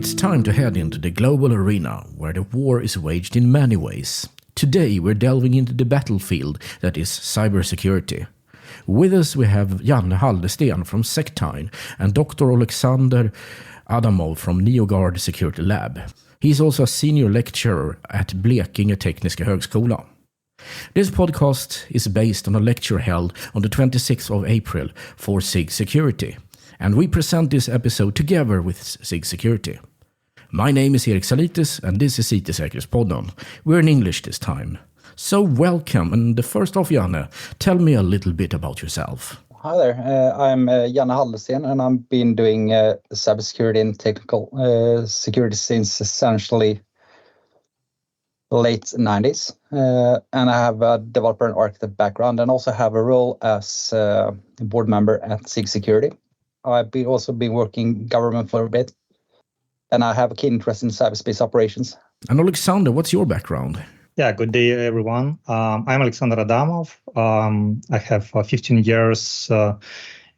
It's time to head into the global arena, where the war is waged in many ways. Today we're delving into the battlefield that is cybersecurity. With us we have Janne Haldesten from Sectyne and Dr. Oleksandr Adamov from Nioguard Security Lab. He's also a senior lecturer at Blekinge Tekniska Högskola. This podcast is based on a lecture held on the 26th of April for SIG Security, and we present this episode together with SIG Security. My name is Erik Zalitis, and this is IT-säkerhetspodden. We're in English this time. So welcome, and first off, Janne, tell me a little bit about yourself. Hi there, I'm Janne Haldesten, and I've been doing cybersecurity and technical security since essentially late 90s. And I have a developer and architect background and also have a role as a board member at SIG Security. I've also been working government for a bit, and I have a keen interest in cyberspace operations. And Oleksandr, what's your background? Yeah, good day, everyone. I'm Oleksandr Adamov. I have 15 years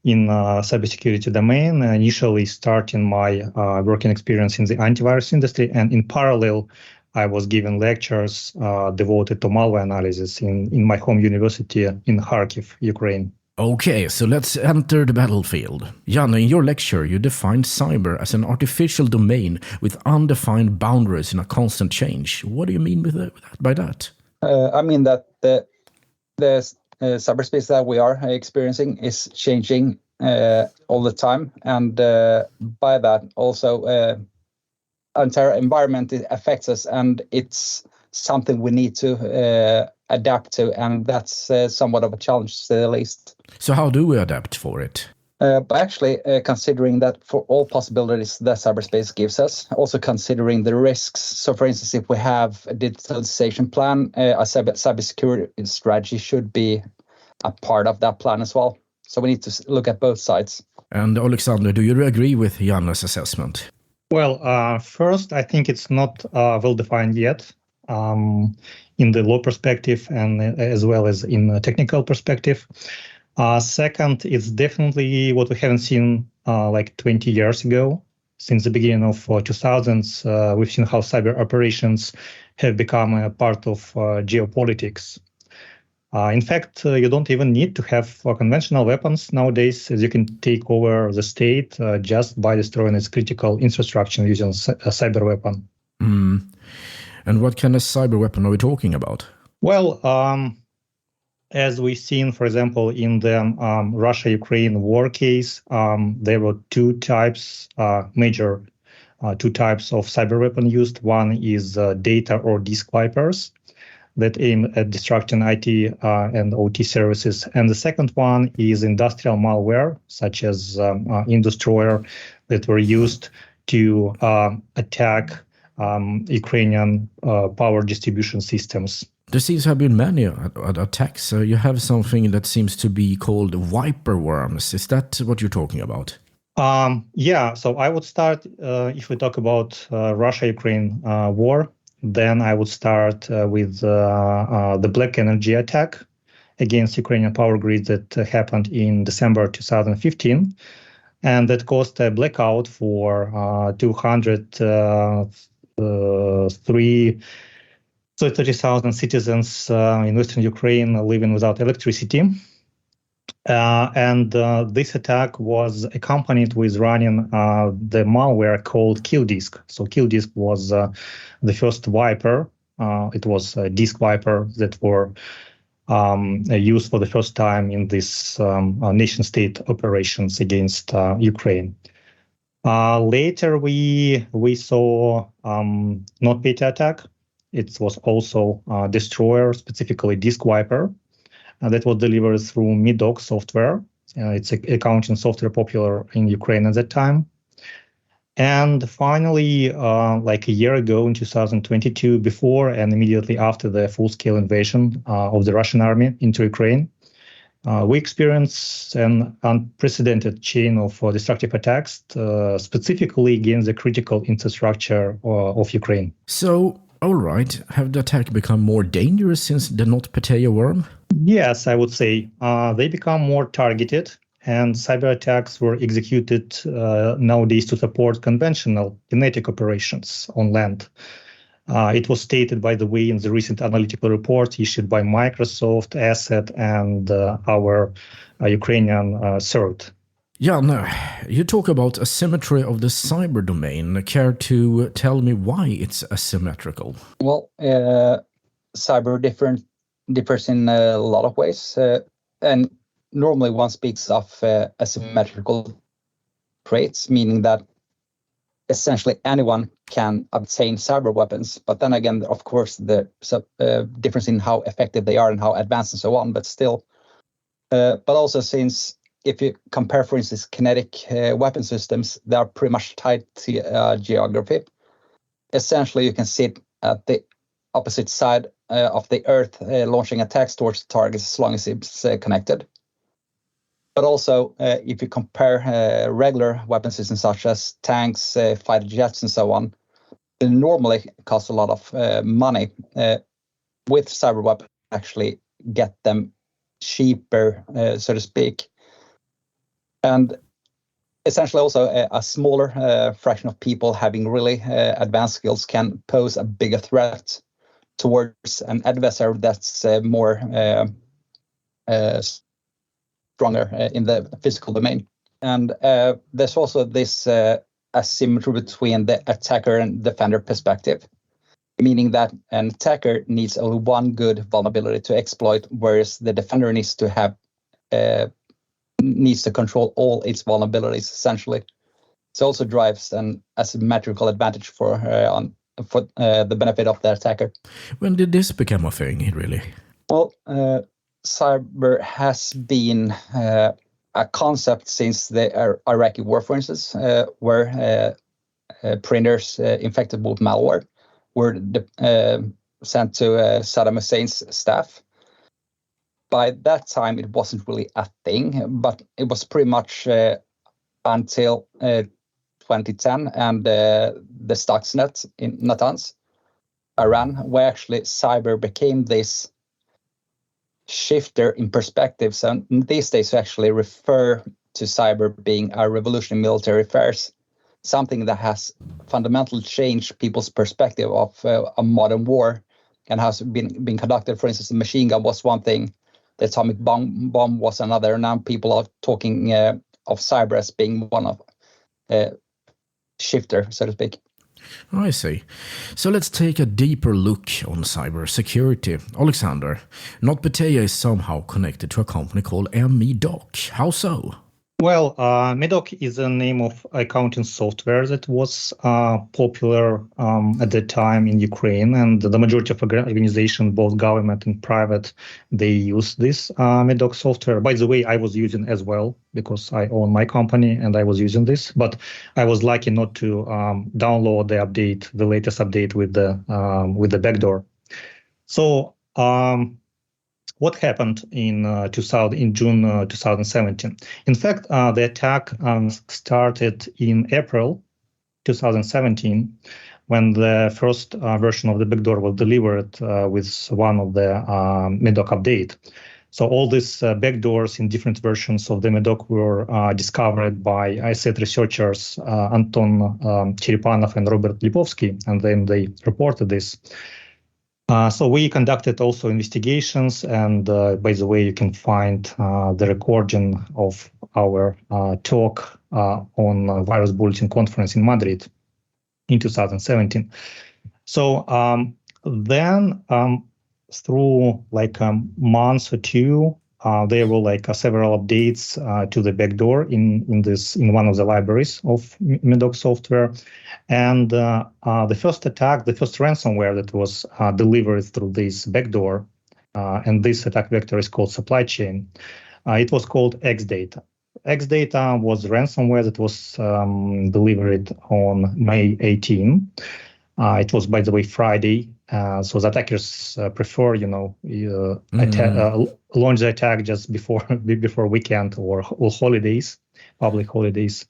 in cybersecurity domain, initially starting my working experience in the antivirus industry, and in parallel, I was giving lectures devoted to malware analysis in my home university in Kharkiv, Ukraine. Okay, so let's enter the battlefield. Janne, in your lecture, you defined cyber as an artificial domain with undefined boundaries in a constant change. What do you mean by that? I mean that the cyberspace that we are experiencing is changing all the time, and by that also entire environment affects us, and it's something we need to adapt to, and that's somewhat of a challenge, to say the least. So how do we adapt for it? But actually, considering that for all possibilities that cyberspace gives us, also considering the risks. So, for instance, if we have a digitalization plan, a cybersecurity strategy should be a part of that plan as well. So we need to look at both sides. And Oleksandr, do you agree with Janne's assessment? Well, first, I think it's not well-defined yet in the law perspective and as well as in a technical perspective. Second, it's definitely what we haven't seen like 20 years ago. Since the beginning of 2000s, we've seen how cyber operations have become a part of geopolitics. In fact, you don't even need to have conventional weapons nowadays, as you can take over the state just by destroying its critical infrastructure using a cyber weapon. And what kind of cyber weapon are we talking about? Well, as we've seen, for example, in the Russia-Ukraine war case, there were two types, major two types of cyber weapon used. One is data or disk wipers that aim at destructing IT and OT services. And the second one is industrial malware, such as Indestroyer, that were used to attack Ukrainian power distribution systems. There seems to have been many attacks. You have something that seems to be called wiper worms. Is that what you're talking about? Yeah, so I would start, if we talk about Russia-Ukraine war, then I would start with the Black Energy attack against Ukrainian power grid that happened in December 2015. And that caused a blackout for 230,000 citizens in Western Ukraine living without electricity. And this attack was accompanied with running the malware called KillDisk. So KillDisk was the first wiper. It was a disk wiper that were used for the first time in this nation-state operations against Ukraine. Later, we saw NotPetya attack. It was also Destroyer, specifically disk wiper, that was delivered through Medoc software. It's an accounting software popular in Ukraine at that time. And finally, like a year ago in 2022, before and immediately after the full-scale invasion of the Russian army into Ukraine, we experienced an unprecedented chain of destructive attacks, specifically against the critical infrastructure of Ukraine. So, all right, have the attack become more dangerous since the NotPetya worm? Yes, I would say they become more targeted and cyber attacks were executed nowadays to support conventional kinetic operations on land. It was stated, by the way, in the recent analytical report issued by Microsoft, Asset, and our Ukrainian CERT. Janne, you talk about asymmetry of the cyber domain. Care to tell me why it's asymmetrical? Well, cyber differs in a lot of ways, and normally one speaks of asymmetrical traits, meaning that essentially anyone can obtain cyber weapons. But then again, of course, there's a difference in how effective they are and how advanced and so on. But still, but also since if you compare, for instance, kinetic weapon systems, they are pretty much tied to geography. Essentially, you can sit at the opposite side of the Earth, launching attacks towards targets as long as it's connected. But also, if you compare regular weapon systems such as tanks, fighter jets, and so on, they normally cost a lot of money. With cyber weapons, actually get them cheaper, so to speak. And essentially also a smaller fraction of people having really advanced skills can pose a bigger threat towards an adversary that's more stronger in the physical domain. And there's also this asymmetry between the attacker and defender perspective, meaning that an attacker needs only one good vulnerability to exploit, whereas the defender needs to have needs to control all its vulnerabilities, essentially. So also drives an asymmetrical advantage for the benefit of the attacker. When did this become a thing, really? Well, cyber has been a concept since the Iraqi war, for instance, where printers infected with malware were sent to Saddam Hussein's staff. By that time, it wasn't really a thing, but it was pretty much until 2010 and the Stuxnet in Natanz, Iran, where actually cyber became this shifter in perspective. So these days we actually refer to cyber being a revolution in military affairs, something that has fundamentally changed people's perspective of a modern war and has been conducted. For instance, the machine gun was one thing, the atomic bomb was another. Now people are talking of cyber as being one of shifter, so to speak. I see. So let's take a deeper look on cybersecurity. Oleksandr, NotPetya is somehow connected to a company called MEDOC. How so? Well, MEDOC is a name of accounting software that was popular at the time in Ukraine, and the majority of organizations, both government and private, they use this MEDOC software. By the way, I was using as well because I own my company and I was using this, but I was lucky not to download the latest update with the backdoor. So what happened in June 2017? In fact, the attack started in April 2017, when the first version of the backdoor was delivered with one of the MEDOC update. So all these backdoors in different versions of the MEDOC were discovered by ISET researchers Anton Cherepanov and Robert Lipovsky, and then they reported this. So we conducted also investigations, and by the way, you can find the recording of our talk on Virus Bulletin Conference in Madrid in 2017. So then through like a month or two, there were several updates to the backdoor in one of the libraries of MEDOC software. And the first ransomware that was delivered through this backdoor, and this attack vector is called supply chain. It was called Xdata. Xdata was ransomware that was delivered on May 18. It was, by the way, Friday. So the attackers prefer, launch the attack just before weekend or holidays, public holidays.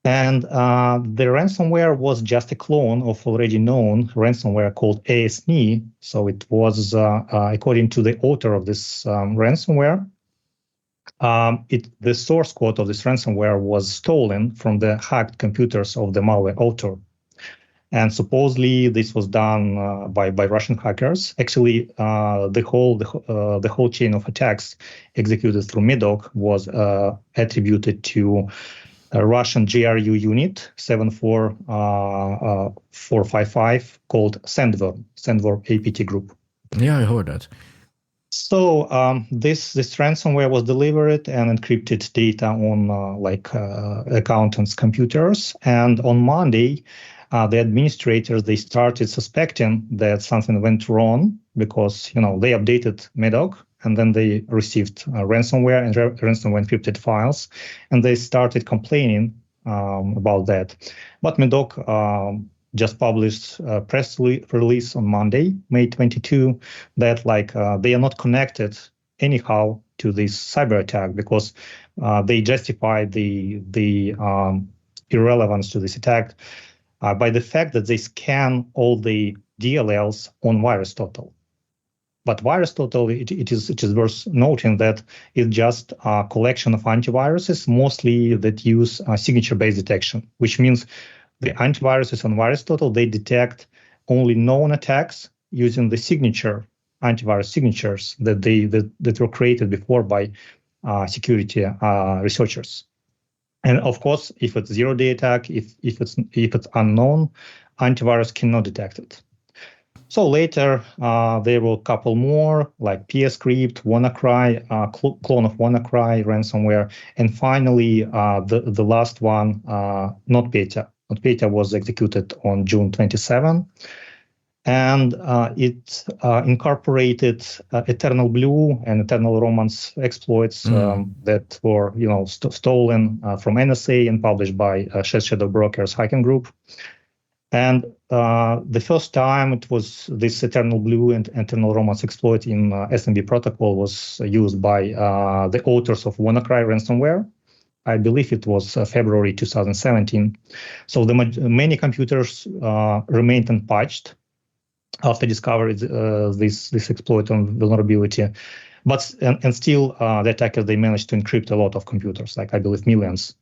And the ransomware was just a clone of already known ransomware called ASME. So it was, according to the author of this ransomware, The source code of this ransomware was stolen from the hacked computers of the malware author. And supposedly this was done by Russian hackers. Actually, the whole chain of attacks executed through MEDOC was attributed to a Russian GRU unit 74455 called Sandworm APT group. Yeah, I heard that. So this ransomware was delivered and encrypted data on accountants' computers. And on Monday, the administrators, they started suspecting that something went wrong because they updated MEDOC and then they received ransomware and ransomware encrypted files, and they started complaining about that. But MEDOC just published a press release on Monday, May 22, that they are not connected anyhow to this cyber attack because they justify the irrelevance to this attack by the fact that they scan all the DLLs on VirusTotal. But VirusTotal, it is worth noting that it's just a collection of antiviruses, mostly that use signature-based detection, which means the antiviruses on VirusTotal, they detect only known attacks using the antivirus signatures that were created before by security researchers. And of course, if it's zero-day attack, if it's unknown, antivirus cannot detect it. So later, there were a couple more, like PSCrypt, WannaCry, clone of WannaCry, ransomware, and finally, the last one, NotPetya. NotPetya was executed on June 27, and it incorporated Eternal Blue and Eternal Romance exploits that were, stolen from NSA and published by Shadow Brokers hacking group. And the first time it was this Eternal Blue and Eternal Romance exploit in SMB protocol was used by the authors of WannaCry ransomware. I believe it was February 2017. So many computers remained unpatched after discovering this exploit and vulnerability. But and still, the attackers, they managed to encrypt a lot of computers, I believe millions.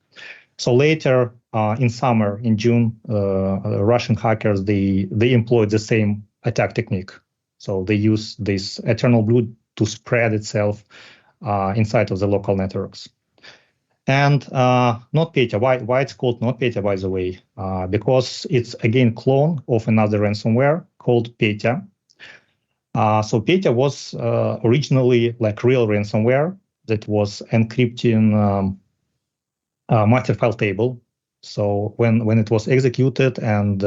So later, in summer, in June, Russian hackers, they employed the same attack technique. So they used this Eternal Blue to spread itself inside of the local networks. And NotPetya, why it's called NotPetya, by the way? Because it's, again, clone of another ransomware called Petya. So Petya was originally real ransomware that was encrypting master file table. So when it was executed and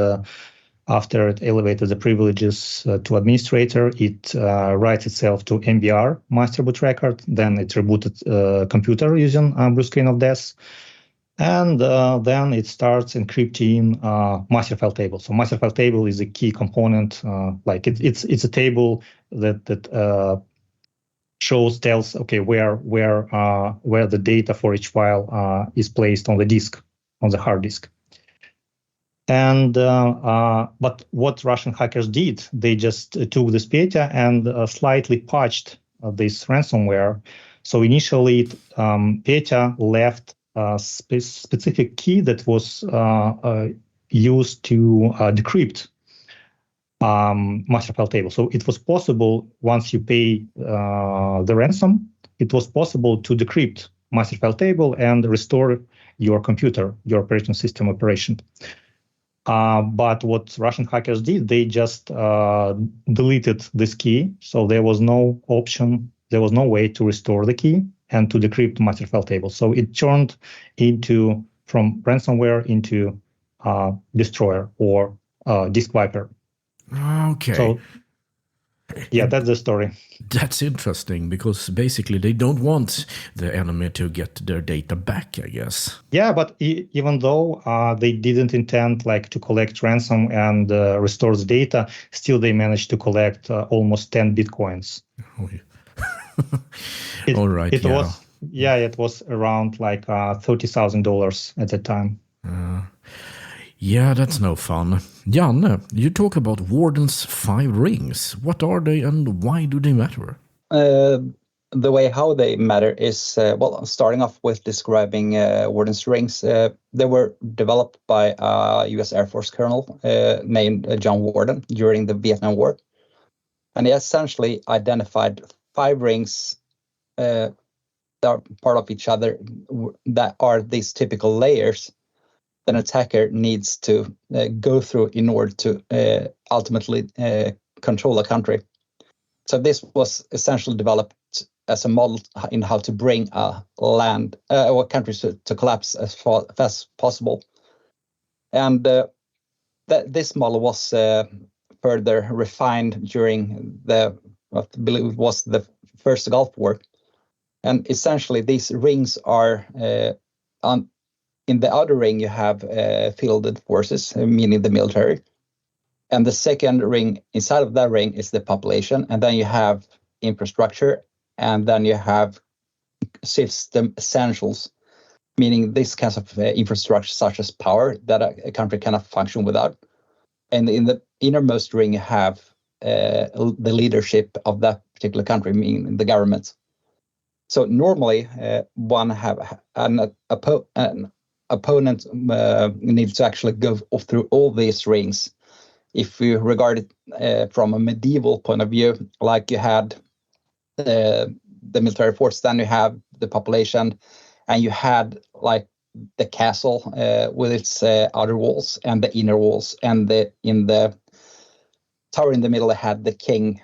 after it elevated the privileges to administrator, it writes itself to MBR, master boot record. Then it rebooted computer using blue screen of death. And then it starts encrypting master file table. So master file table is a key component. It's a table that tells where the data for each file is placed on the disk, on the hard disk. And but what Russian hackers did, they just took this Petya and slightly patched this ransomware. So initially, Petya left a specific key that was used to decrypt master file table. So it was possible, once you pay the ransom, it was possible to decrypt master file table and restore your computer, your operating system operation. But what Russian hackers did, they just deleted this key. So there was no option, there was no way to restore the key and to decrypt master file table. So it turned from ransomware into destroyer or disk wiper. Okay. So, yeah, that's the story. That's interesting because basically they don't want the enemy to get their data back, I guess. Yeah, but even though they didn't intend to collect ransom and restore the data, still they managed to collect almost 10 bitcoins. Oh, yeah. All right. It was around $30,000 at the time. Yeah, that's no fun. Janne, you talk about Warden's 5 rings. What are they and why do they matter? the way how they matter is, starting off with describing Warden's rings. They were developed by a U.S. Air Force colonel named John Warden during the Vietnam War. And he essentially identified 5 rings that are part of each other that are these typical layers that an attacker needs to go through in order to ultimately control a country. So this was essentially developed as a model in how to bring a land or countries to collapse as fast as possible. And this model was further refined during I believe it was the first Gulf War. And essentially these rings are in the outer ring you have fielded forces, meaning the military. And the second ring inside of that ring is the population. And then you have infrastructure. And then you have system essentials, meaning this kinds of infrastructure such as power that a country cannot function without. And in the innermost ring, you have the leadership of that particular country, meaning the government. So normally, one have an opponent needs to actually go through all these rings. If you regard it from a medieval point of view, like you had the military force, then you have the population, and you had like the castle with its outer walls and the inner walls, and in the tower in the middle, I had the king.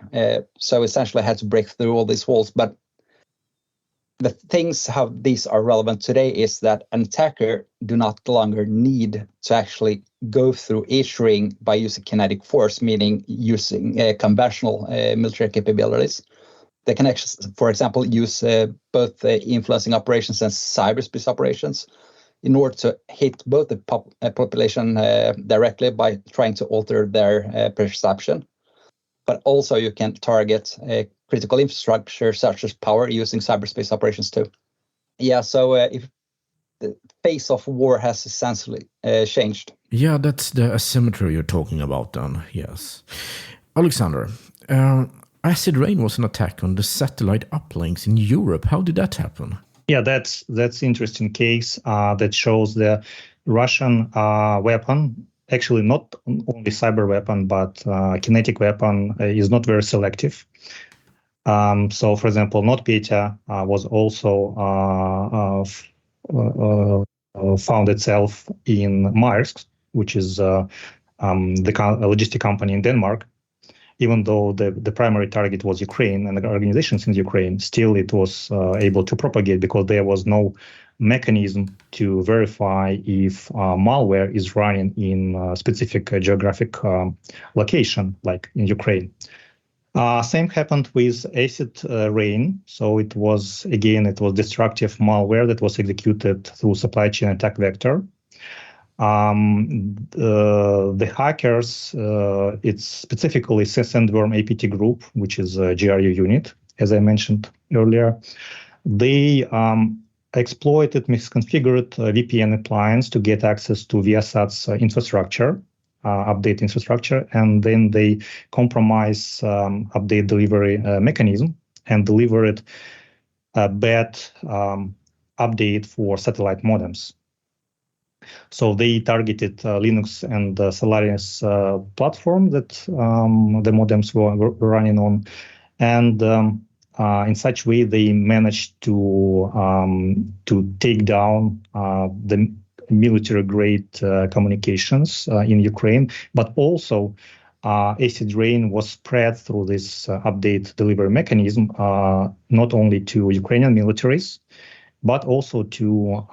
So essentially, I had to break through all these walls. But the things how these are relevant today is that an attacker do not longer need to actually go through each ring by using kinetic force, meaning using conventional military capabilities. They can actually, for example, use both influencing operations and cyberspace operations in order to hit both the population directly by trying to alter their perception. But also you can target critical infrastructure such as power using cyberspace operations too. Yeah, so if the face of war has essentially changed. Yeah, that's the asymmetry you're talking about then, yes. Oleksandr, acid rain was an attack on the satellite uplinks in Europe. How did that happen? Yeah, that's interesting case that shows the Russian weapon, actually not only cyber weapon, but kinetic weapon is not very selective. So, for example, NotPetya was also found itself in Maersk, which is the logistic company in Denmark. Even though the primary target was Ukraine and the organizations in Ukraine, still it was able to propagate because there was no mechanism to verify if malware is running in a specific geographic location, like in Ukraine. Same happened with acid rain. So it was destructive malware that was executed through supply chain attack vector. The hackers, it's specifically Sandworm APT group, which is a GRU unit, as I mentioned earlier. They exploited misconfigured VPN appliance to get access to Viasat's infrastructure, update infrastructure, and then they compromise update delivery mechanism and delivered a bad update for satellite modems. So they targeted Linux and Solaris platform that the modems were running on, and in such way they managed to take down the military-grade communications in Ukraine, but also acid rain was spread through this update delivery mechanism, not only to Ukrainian militaries, but also to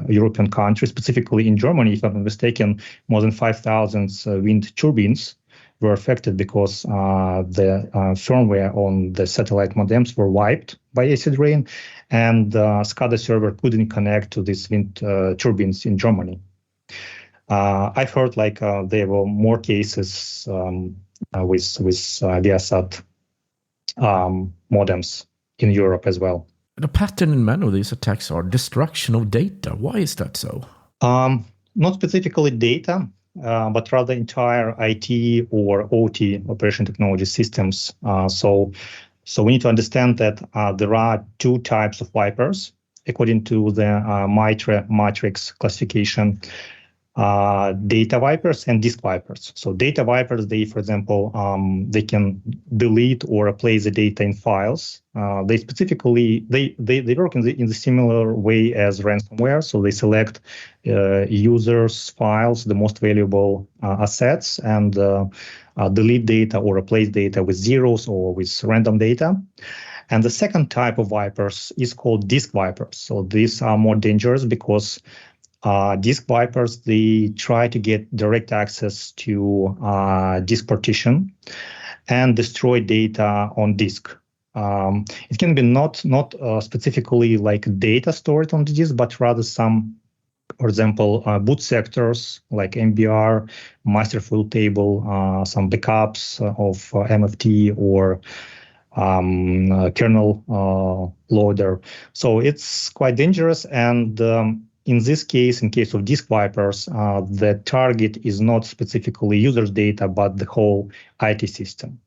European countries, specifically in Germany, if I'm not mistaken, more than 5,000 wind turbines were affected because the firmware on the satellite modems were wiped by acid rain, and SCADA server couldn't connect to these wind turbines in Germany. I've heard there were more cases with Viasat modems in Europe as well. The pattern in many of these attacks are destruction of data. Why is that so? Not specifically data, but rather entire IT or OT operation technology systems. So So we need to understand that there are two types of vipers according to the MITRE matrix classification. Data vipers and disk vipers. So data vipers, they, for example, they can delete or replace the data in files. They specifically, they work in the similar way as ransomware. So they select users' files, the most valuable assets, and delete data or replace data with zeros or with random data. And the second type of vipers is called disk vipers. So these are more dangerous because disk vipers, they try to get direct access to disk partition and destroy data on disk. It can be not specifically like data stored on the disk, but rather some, for example, boot sectors like MBR, master file table, some backups of MFT or kernel loader. So it's quite dangerous. And in this case, in case of disk vipers, the target is not specifically user's data, but the whole IT system.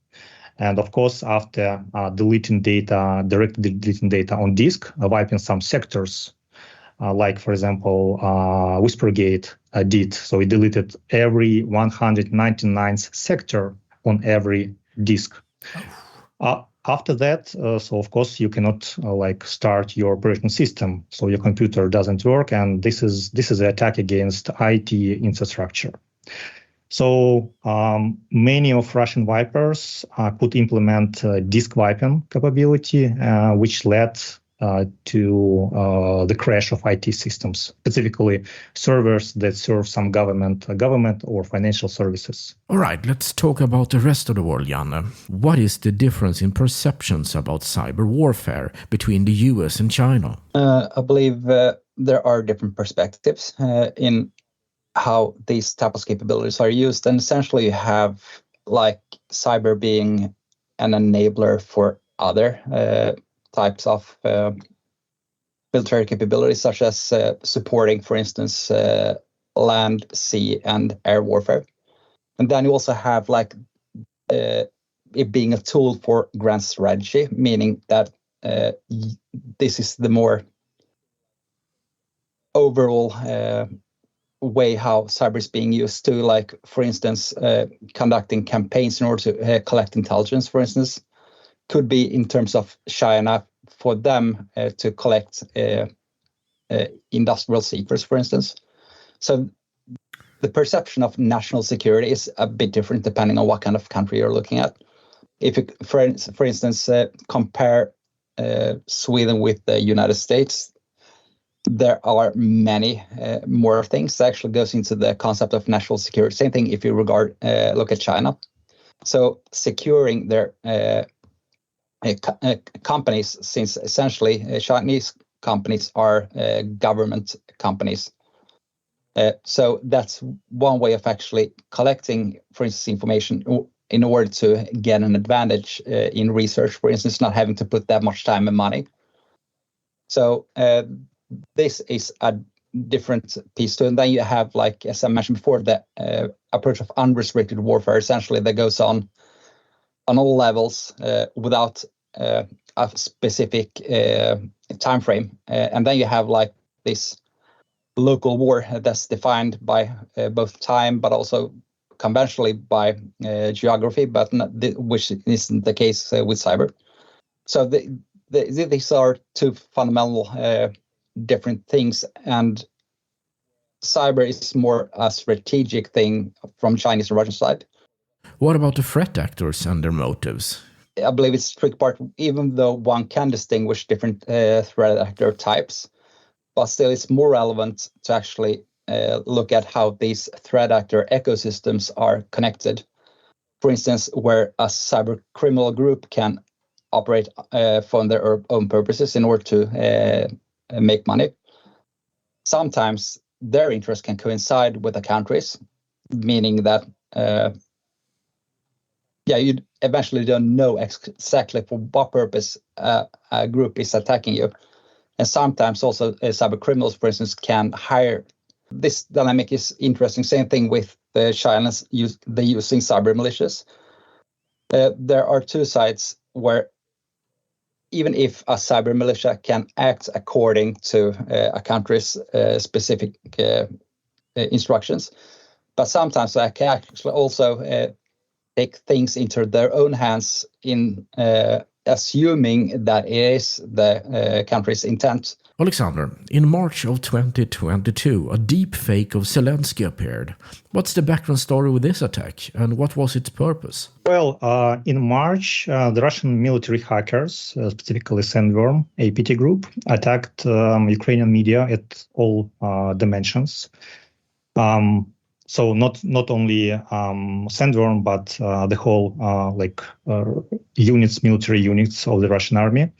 And of course, after directly deleting data on disk, wiping some sectors, like, for example, Whispergate did. So it deleted every 199th sector on every disk. After that, so of course you cannot start your operating system, so your computer doesn't work, and this is an attack against IT infrastructure. So many of Russian vipers could implement disk wiping capability, which led to the crash of IT systems, specifically servers that serve some government or financial services. All right, let's talk about the rest of the world, Janne. What is the difference in perceptions about cyber warfare between the US and China? I believe there are different perspectives in how these types of capabilities are used. And essentially you have like cyber being an enabler for other types of military capabilities, such as supporting, for instance, land, sea, and air warfare. And then you also have it being a tool for grand strategy, meaning that this is the more overall way how cyber is being used to, like, for instance, conducting campaigns in order to collect intelligence, for instance. Could be in terms of China for them to collect industrial secrets, for instance. So the perception of national security is a bit different depending on what kind of country you're looking at. If you, for instance, compare Sweden with the United States, there are many more things that actually goes into the concept of national security. Same thing if you look at China. So securing their companies, since essentially Chinese companies are government companies. So that's one way of actually collecting, for instance, information in order to get an advantage in research, for instance, not having to put that much time and money. So this is a different piece to it. And then you have, like, as I mentioned before, the approach of unrestricted warfare, essentially, that goes on all levels without a specific time frame. And then you have like this local war that's defined by both time, but also conventionally by geography, but which isn't the case with cyber. So these are two fundamental different things, and cyber is more a strategic thing from Chinese and Russian side. What about the threat actors and their motives? I believe it's a tricky part, even though one can distinguish different threat actor types, but still it's more relevant to actually look at how these threat actor ecosystems are connected. For instance, where a cyber criminal group can operate for their own purposes in order to make money. Sometimes their interests can coincide with the country's, meaning that you eventually don't know exactly for what purpose a group is attacking you. And sometimes also cyber criminals, for instance, can hire. This dynamic is interesting. Same thing with the Chinese using cyber militias. There are two sides where even if a cyber militia can act according to a country's specific instructions, but sometimes they can actually also take things into their own hands in assuming that it is the country's intent. Oleksandr, in March of 2022, a deep fake of Zelensky appeared. What's the background story with this attack, and what was its purpose? Well, in March, the Russian military hackers, specifically Sandworm, a PT group, attacked Ukrainian media at all dimensions. So not only Sandworm, but the whole military units of the Russian army.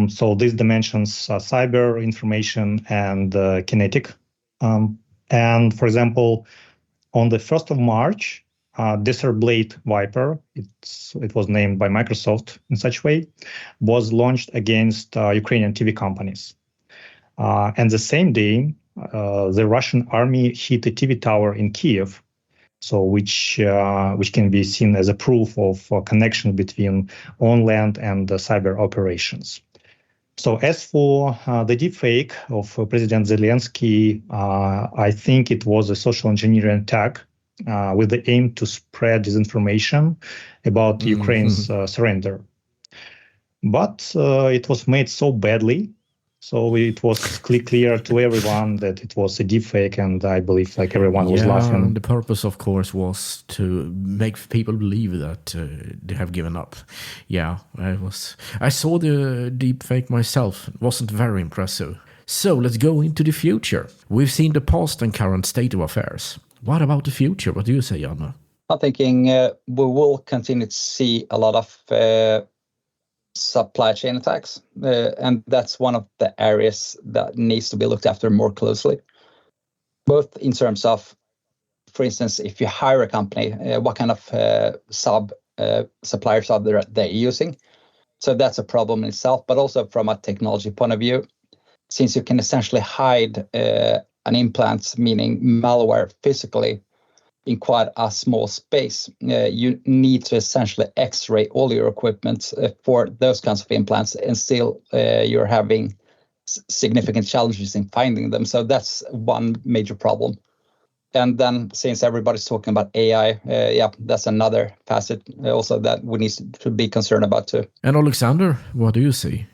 So these dimensions are cyber, information, and kinetic. And for example, on the 1st of March, Desert Blade Viper, it was named by Microsoft in such way, was launched against Ukrainian TV companies. And the same day, the Russian army hit a TV tower in Kiev, so which can be seen as a proof of a connection between on-land and cyber operations. So as for the deepfake of President Zelensky, I think it was a social engineering attack with the aim to spread disinformation about Ukraine's surrender. But it was made so badly, so it was clear to everyone that it was a deepfake, and I believe everyone was laughing. The purpose, of course, was to make people believe that they have given up. Yeah, I saw the deepfake myself. It wasn't very impressive. So let's go into the future. We've seen the past and current state of affairs. What about the future? What do you say, Janne? I'm thinking we will continue to see a lot of supply chain attacks, and that's one of the areas that needs to be looked after more closely, both in terms of, for instance, if you hire a company, what kind of suppliers are they using. So that's a problem in itself, but also from a technology point of view, since you can essentially hide an implant, meaning malware, physically in quite a small space, you need to essentially X-ray all your equipment for those kinds of implants, and still you're having significant challenges in finding them. So that's one major problem. And then since everybody's talking about AI, that's another facet also that we need to be concerned about too. And Oleksandr, what do you see?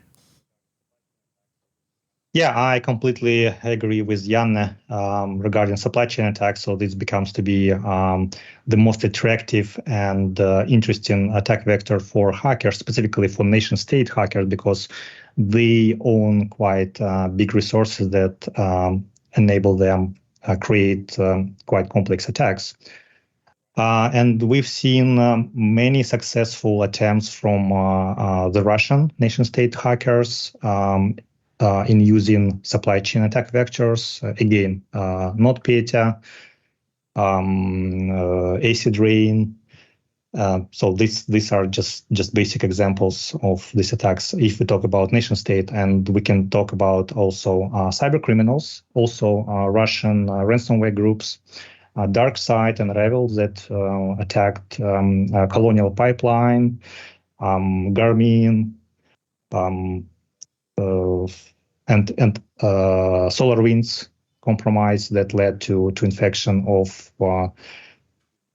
Yeah, I completely agree with Janne regarding supply chain attacks. So this becomes to be the most attractive and interesting attack vector for hackers, specifically for nation-state hackers, because they own quite big resources that enable them create quite complex attacks. And we've seen many successful attempts from the Russian nation-state hackers in using supply chain attack vectors. Again, NotPetya, acid rain. So these are just basic examples of these attacks. If we talk about nation state, and we can talk about also cyber criminals, also Russian ransomware groups, DarkSide and Revil that attacked Colonial Pipeline, Garmin, and SolarWinds compromise that led to infection of,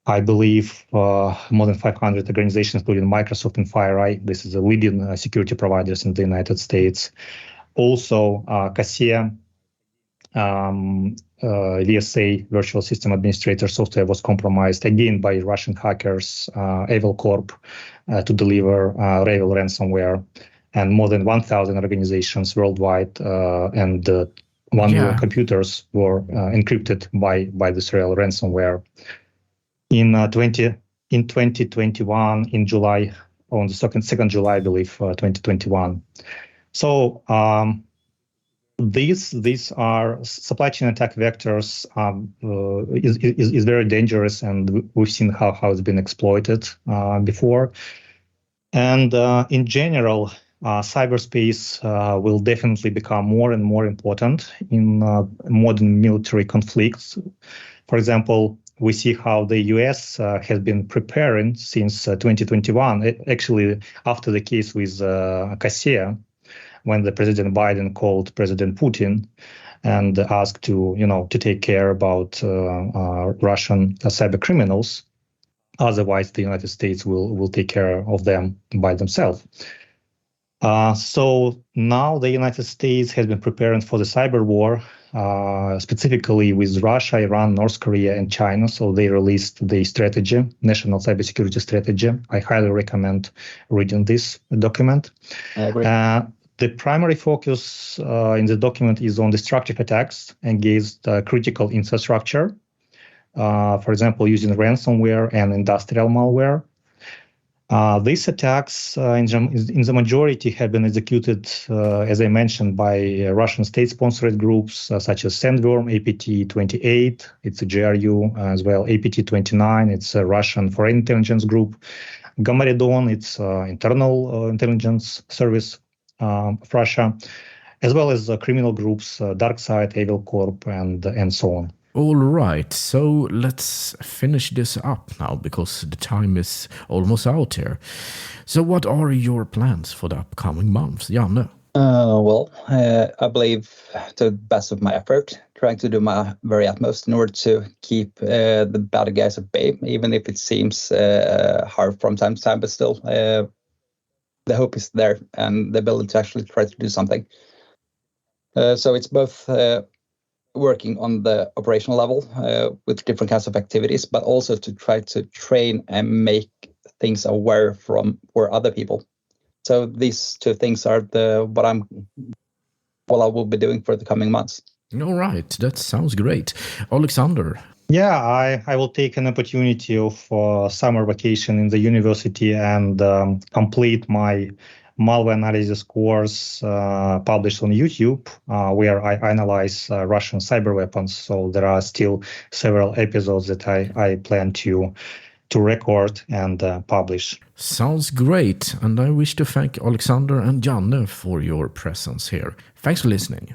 I believe, more than 500 organizations, including Microsoft and FireEye. This is the leading security providers in the United States. Also, CASIA, VSA, Virtual System Administrator software, was compromised again by Russian hackers, Evil Corp, to deliver Revil ransomware. And more than 1,000 organizations worldwide and 1 million computers were encrypted by this Revil ransomware. In 2021, in July, on the 2nd July, I believe, 2021. So these are supply chain attack vectors. Is very dangerous, and we've seen how it's been exploited before. And in general, cyberspace will definitely become more and more important in modern military conflicts. For example, we see how the US has been preparing since 2021, actually after the case with Kasia, when the President Biden called President Putin and asked to take care about Russian cyber criminals. Otherwise, the United States will take care of them by themselves. So now the United States has been preparing for the cyber war, specifically with Russia, Iran, North Korea, and China. So they released the strategy, national cybersecurity strategy. I highly recommend reading this document. I agree. The primary focus in the document is on destructive attacks against critical infrastructure, for example, using ransomware and industrial malware. These attacks, in the majority, have been executed, as I mentioned, by Russian state-sponsored groups such as Sandworm, APT-28, it's a GRU, as well APT-29, it's a Russian foreign intelligence group, Gamaredon, it's internal intelligence service of Russia, as well as criminal groups, DarkSide, Evil Corp, and so on. All right, so let's finish this up now because the time is almost out here. So what are your plans for the upcoming months, Janne? I believe to the best of my effort, trying to do my very utmost in order to keep the bad guys at bay, even if it seems hard from time to time, but still the hope is there and the ability to actually try to do something. So it's both working on the operational level with different kinds of activities, but also to try to train and make things aware for other people. So these two things are what I will be doing for the coming months. All right, that sounds great. Oleksandr? Yeah, I will take an opportunity of summer vacation in the university and complete my malware analysis course published on YouTube, where I analyze Russian cyber weapons. So there are still several episodes that I plan to record and publish. Sounds great, and I wish to thank Oleksandr and Janne for your presence here. Thanks for listening.